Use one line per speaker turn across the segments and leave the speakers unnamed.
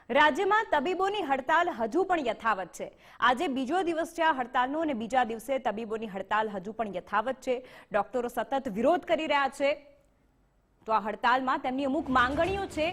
રાજ્યમાં તબીબોની હડતાલ હજુ પણ યથાવત છે। આજે બીજો દિવસ છે આ હડતાલનો અને બીજા દિવસે તબીબોની હડતાલ હજુ પણ યથાવત છે। ડોક્ટરો સતત વિરોધ કરી રહ્યા છે। તો આ હડતાલમાં તેમની અમુક માંગણીઓ છે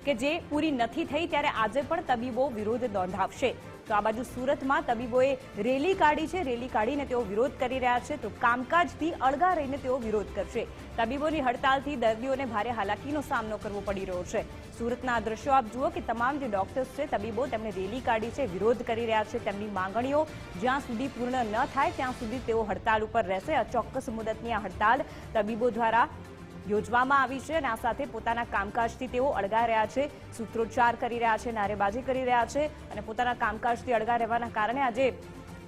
કે જે પૂરી નથી થઈ, ત્યારે આજે પણ તબીબો વિરોધ નોંધાવશે। તો આ બાજુ સુરતમાં તબીબોએ રેલી કાઢી છે। રેલી કાઢીને તેઓ વિરોધ કરી રહ્યા છે। તો કામકાજથી અળગા રહીને તેઓ વિરોધ કરશે। તબીબોની હડતાલથી દર્દીઓને ભારે હાલાકીનો સામનો કરવો પડી રહ્યો છે। સુરતના દ્રશ્યો આપ જુઓ કે તમામ જે ડોક્ટર્સ છે, તબીબો, તેમણે રેલી કાઢી છે, વિરોધ કરી રહ્યા છે। તેમની માંગણીઓ જ્યાં સુધી પૂર્ણ ન થાય ત્યાં સુધી તેઓ હડતાલ ઉપર રહેશે। અચોક્કસ મુદતની આ હડતાલ તબીબો દ્વારા યોજવામાં આવી છે અને આ સાથે પોતાના કામકાજથી તેઓ અળગા રહ્યા છે, સૂત્રોચ્ચાર કરી રહ્યા છે, નારેબાજી કરી રહ્યા છે અને પોતાના કામકાજથી અળગા રહેવાના કારણે આજે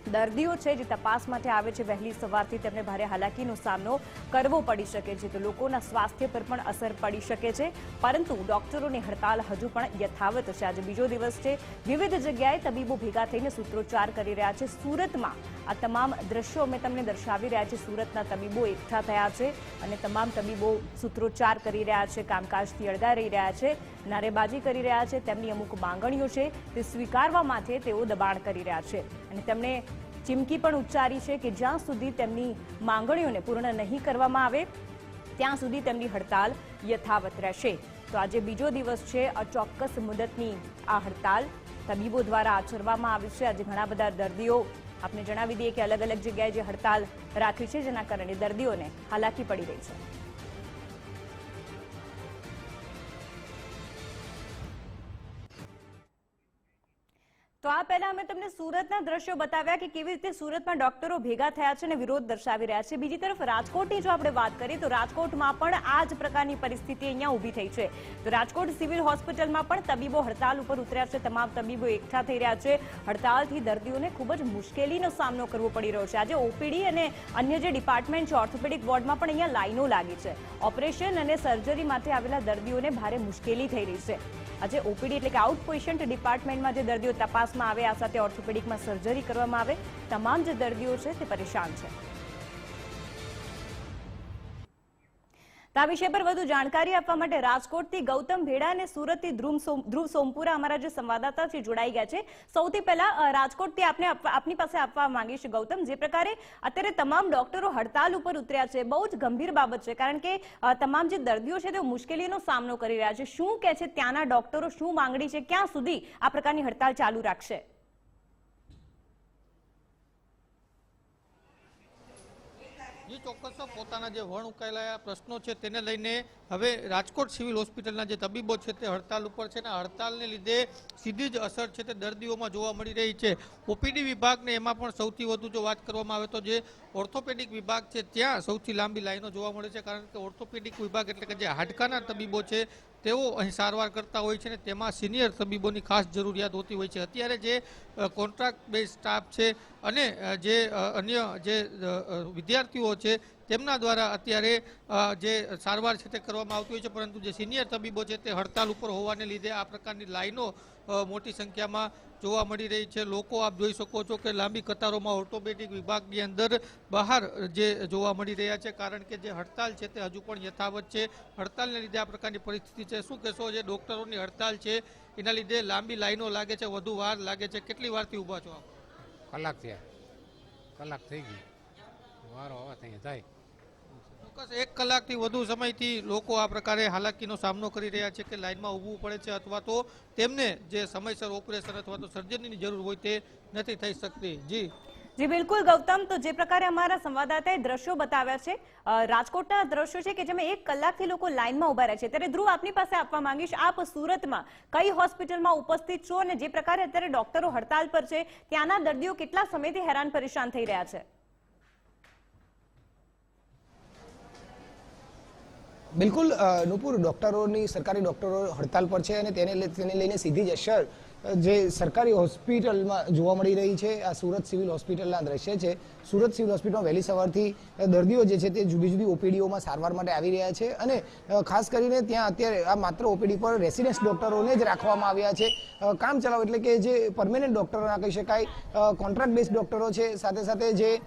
દર્દીઓ છે જે તપાસ માટે આવે છે વહેલી સવારથી, તેમને ભારે હાલાકીનો સામનો કરવો પડી શકે છે। તો લોકોના સ્વાસ્થ્ય પર પણ અસર પડી શકે છે, પરંતુ ડોક્ટરોની હડતાલ હજુ પણ યથાવત છે। આજે બીજો દિવસ છે। વિવિધ જગ્યાએ તબીબો ભેગા થઈને સૂત્રોચ્ચાર કરી રહ્યા છે। સુરતમાં આ તમામ દ્રશ્યો અમે તમને દર્શાવી રહ્યા છીએ। સુરતના તબીબો એકઠા થયા છે અને તમામ તબીબો સૂત્રોચ્ચાર કરી રહ્યા છે, કામકાજથી અળગા રહી રહ્યા છે, નારેબાજી કરી રહ્યા છે। તેમની અમુક માંગણીઓ છે તે સ્વીકારવા માટે તેઓ દબાણ કરી રહ્યા છે અને તેમણે ચીમકી પણ ઉચ્ચારી છે કે જ્યાં સુધી તેમની માંગણીઓને પૂર્ણ નહીં કરવામાં આવે ત્યાં સુધી તેમની હડતાલ યથાવત રહેશે। તો આજે બીજો દિવસ છે। અચોક્કસ મુદતની આ હડતાલ તબીબો દ્વારા આચરવામાં આવી છે। આજે ઘણા બધા દર્દીઓ, આપને જણાવી દઈએ કે અલગ અલગ જગ્યાએ જે હડતાલ રાખી છે, જેના કારણે દર્દીઓને હાલાકી પડી રહી છે। તો આ પહેલા અમે તમને સુરતના દ્રશ્યો બતાવ્યા કે કેવી રીતે સુરતમાં ડોક્ટરો ભેગા થયા છે અને વિરોધ દર્શાવી રહ્યા છે। બીજી તરફ રાજકોટની જો આપણે વાત કરીએ તો રાજકોટમાં પણ આ જ પ્રકારની પરિસ્થિતિ અહીંયા ઊભી થઈ છે। તો રાજકોટ સિવિલ હોસ્પિટલમાં પણ તબીબો હડતાલ ઉપર ઉતર્યા છે। તમામ તબીબો એકઠા થઈ રહ્યા છે। હડતાલથી દર્દીઓને ખૂબ જ મુશ્કેલીનો સામનો કરવો પડી રહ્યો છે। આજે ઓપીડી અને અન્ય જે ડિપાર્ટમેન્ટ છે, ઓર્થોપેડિક વોર્ડમાં પણ અહીંયા લાઈનો લાગી છે। ઓપરેશન અને સર્જરી માટે આવેલા દર્દીઓને ભારે મુશ્કેલી થઈ રહી છે। આજે ઓપીડી એટલે કે આઉટ પેશન્ટ ડિપાર્ટમેન્ટમાં જે દર્દીઓ તપાસમાં આવે, આ સાથે ઓર્થોપેડિકમાં સર્જરી કરવામાં આવે, તમામ જે દર્દીઓ છે તે પરેશાન છે। તો આ વિષય પર વધુ જાણકારી આપવા માટે રાજકોટથી ગૌતમ ભેડા અને સુરતથી ધ્રુવ સોમપુરા અમારા જે સંવાદદાતા છે જોડાઈ ગયા છે। સૌથી પહેલા રાજકોટથી આપની પાસે આપવા માંગીશ ગૌતમ, જે પ્રકારે અત્યારે તમામ ડોક્ટરો હડતાલ ઉપર ઉતર્યા છે, બહુ જ ગંભીર બાબત છે, કારણ કે તમામ જે દર્દીઓ છે તેઓ મુશ્કેલીનો સામનો કરી રહ્યા છે। શું કહે છે ત્યાંના ડોક્ટરો, શું માંગણી છે, ક્યાં સુધી આ પ્રકારની હડતાલ ચાલુ રાખશે?
જે ચોક્કસ પોતાના જે વણ ઉકેલાયા પ્રશ્નો છે તેને લઈને હવે રાજકોટ સિવિલ હોસ્પિટલના જે તબીબો છે તે હડતાલ ઉપર છે અને હડતાલને લીધે સીધી જ અસર છે તે દર્દીઓમાં જોવા મળી રહી છે। ઓપીડી વિભાગને એમાં પણ સૌથી વધુ જો વાત કરવામાં આવે તો જે ઓર્થોપેડિક વિભાગ છે ત્યાં સૌથી લાંબી લાઈનો જોવા મળે છે, કારણ કે ઓર્થોપેડિક વિભાગ એટલે કે જે હાડકાના તબીબો છે તેઓ અહીં સારવાર કરતા હોય છે ને તેમાં સિનિયર તબીબોની ખાસ જરૂરિયાત હોતી હોય છે। અત્યારે જે કોન્ટ્રાક્ટ બેઝ સ્ટાફ છે અને જે અન્ય જે વિદ્યાર્થીઓ છે તેમના દ્વારા અત્યારે જે સારવાર છે તે કરવામાં આવતી હોય છે, પરંતુ જે સિનિયર તબીબો છે તે હડતાલ ઉપર હોવાને લીધે આ પ્રકારની લાઈનો મોટી સંખ્યામાં જોવા મળી રહી છે। લોકો આપ જોઈ શકો છો કે લાંબી કતારોમાં ઓર્થોપેડિક વિભાગની અંદર બહાર જે જોવા મળી રહ્યા છે, કારણ કે જે હડતાલ છે તે હજુ પણ યથાવત છે। હડતાલને લીધે આ પ્રકારની પરિસ્થિતિ છે। શું કહેશો, જે ડોક્ટરોની હડતાલ છે એના લીધે લાંબી લાઈનો લાગે છે, વધુ વાર લાગે છે, કેટલી વારથી ઊભા છો આપ?
કલાક થયા, કલાક થઈ ગઈ, વારો હવે ત્યાં થાય।
ચોક્કસ 1 કલાકથી વધુ સમયથી લોકો આ પ્રકારે હાલાકીનો સામનો કરી રહ્યા છે કે લાઈનમાં ઊભવું પડે છે અથવા તો તેમને જે સમયસર ઓપરેશન અથવા તો સર્જરીની જરૂર હોય તે નથી થઈ શકતી।
જી બિલકુલ ગૌતમ, તો જે પ્રકારે અમારા સંવાદદાતાએ દ્રશ્યો બતાવ્યા છે, રાજકોટના દ્રશ્યો છે કે જેમાં 1 કલાકથી લોકો લાઈનમાં ઉભા રહે છે, ત્યારે ધ્રુવ આપની પાસે આપવા માંગીશ, આપ સુરતમાં કઈ હોસ્પિટલમાં ઉપસ્થિત છો અને જે પ્રકારે અત્યારે ડોક્ટરો હડતાલ પર છે ત્યાંના દર્દીઓ કેટલા સમયથી હેરાન પરેશાન થઈ રહ્યા છે?
બિલકુલ નુપુર, ડોક્ટરોની, સરકારી ડોક્ટરો હડતાલ પર છે અને તેને લઈને સીધી જ અસર જે સરકારી હોસ્પિટલમાં જોવા મળી રહી છે। આ સુરત સિવિલ હોસ્પિટલના દ્રશ્ય છે। સુરત સિવિલ હોસ્પિટલમાં વહેલી સવારથી દર્દીઓ જે છે તે જુદી જુદી ઓપીડીઓમાં સારવાર માટે આવી રહ્યા છે અને ખાસ કરીને ત્યાં અત્યારે આ માત્ર ઓપીડી પર રેસિડેન્સ ડોક્ટરોને જ રાખવામાં આવ્યા છે। કામ ચલાવ એટલે કે જે પરમેનન્ટ ડોક્ટરો ના કહી શકાય, કોન્ટ્રાક્ટ બેઝ ડોક્ટરો છે, સાથે સાથે જે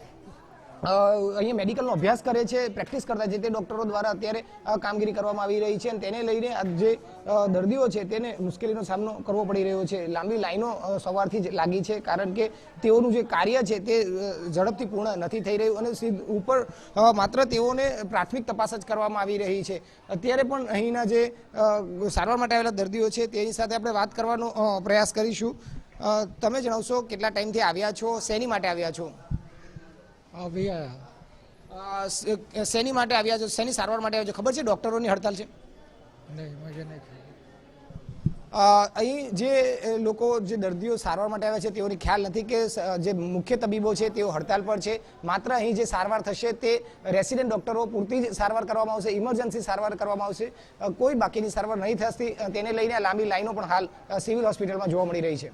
અહીંયા મેડિકલનો અભ્યાસ કરે છે, પ્રેક્ટિસ કરતા છે તે ડોક્ટરો દ્વારા અત્યારે કામગીરી કરવામાં આવી રહી છે અને તેને લઈને આ જે દર્દીઓ છે તેને મુશ્કેલીનો સામનો કરવો પડી રહ્યો છે. લાંબી લાઈનો સવારથી જ લાગી છે કારણ કે તેઓનું જે કાર્ય છે તે ઝડપથી પૂર્ણ નથી થઈ રહ્યું અને ઉપર માત્ર તેઓને પ્રાથમિક તપાસ જ કરવામાં આવી રહી છે. અત્યારે પણ અહીંના જે સારવાર માટે આવેલા દર્દીઓ છે તેની સાથે આપણે વાત કરવાનો પ્રયાસ કરીશું. તમે જણાવશો કેટલા ટાઈમથી આવ્યા છો, શેની માટે આવ્યા છો? શેની માટે આવ્યા છો, શેની સારવાર માટે આવ્યા છો? ખબર છે ડોક્ટરોની હડતાલ છે?
નહીં, મુझे નહીં ખબર.
અહીં જે લોકો જે દર્દીઓ સારવાર માટે આવ્યા છે તેઓને ખ્યાલ નથી કે જે મુખ્ય તબીબો છે તેઓ હડતાલ પર છે. માત્ર અહીં જે સારવાર થશે તે રેસિડેન્ટ ડોક્ટરો પૂરતી જ સારવાર કરવામાં આવશે, ઇમરજન્સી સારવાર કરવામાં આવશે. કોઈ બાકીની સારવાર નહીં થતી. તેને લઈને લાંબી લાઈનો પણ હાલ સિવિલ હોસ્પિટલમાં જોવા મળી રહી છે.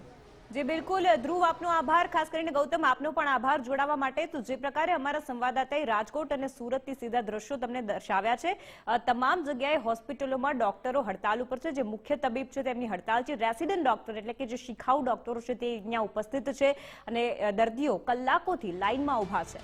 જી બિલકુલ ધ્રુવ, આપનો આભાર. ખાસ કરીને ગૌતમ, આપનો પણ આભાર જોડાવા માટે. તો જે પ્રકારે અમારા સંવાદદાતાએ રાજકોટ અને સુરતથી સીધા દ્રશ્યો તમને દર્શાવ્યા છે, તમામ જગ્યાએ હોસ્પિટલોમાં ડોક્ટરો હડતાલ ઉપર છે. જે મુખ્ય તબીબ છે તેમની હડતાલ છે. રેસિડેન્ટ ડોક્ટર એટલે કે જે શિખાઉ ડોક્ટરો છે તે અહીંયા ઉપસ્થિત છે અને દર્દીઓ કલાકોથી લાઇનમાં ઉભા છે.